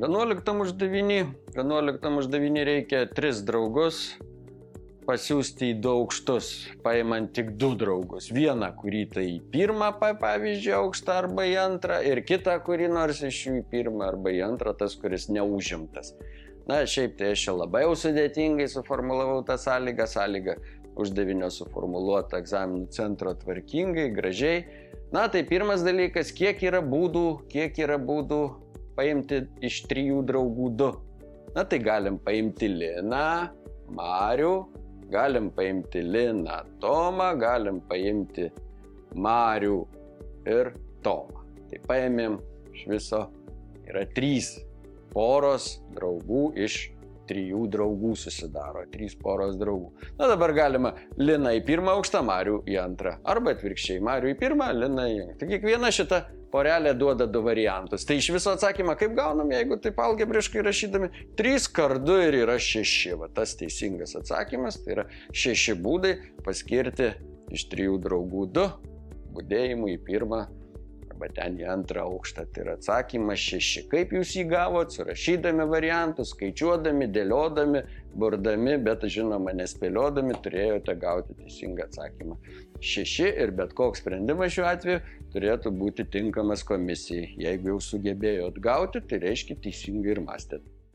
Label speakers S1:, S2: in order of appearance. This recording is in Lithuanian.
S1: 11 uždavinį reikia 3 draugus pasiųsti į 2 aukštus, paimant tik 2 draugus. Vieną, kurį tai į 1, pavyzdžiui, aukštą arba į 2, ir kitą, kurį nors iš jų į 1 arba į 2, tas, kuris neužimtas. Na, šiaip tai aš čia labai jau sudėtingai suformulavau tą sąlygą. Sąlyga uždavinio suformuluota egzaminų centro tvarkingai, gražiai. Na, tai pirmas dalykas, kiek yra būdų paimti iš 3 draugų 2. Na, tai galim paimti Liną, Marių, galim paimti Liną, Tomą, galim paimti Marių ir Tomą. Tai paėmėm iš viso yra 3 poros draugų iš 3 draugų susidaro, 3 poros draugų. Na, dabar galima Liną į 1 aukštą, Marių į 2. Arba atvirkščiai, Marių į 1, Liną į 2. Tai kiekviena šita porelė duoda 2 variantus. Tai iš viso atsakymą kaip gaunam, jeigu taip algebriškai rašydami, 3 kart 2 ir yra 6. Va, tas teisingas atsakymas, tai yra 6 būdai paskirti iš 3 draugų 2 budėjimų į 1 arba ten į 2 aukštą. Tai yra atsakymas 6. Kaip jūs jį gavot? Surašydami variantus, skaičiuodami, dėliodami, burdami, bet žinoma nespėliodami, turėjote gauti teisingą atsakymą 6 ir bet koks sprendimas šiuo atveju turėtų būti tinkamas komisijai. Jeigu jau sugebėjot gauti, tai reiškia teisingai ir mąstėt.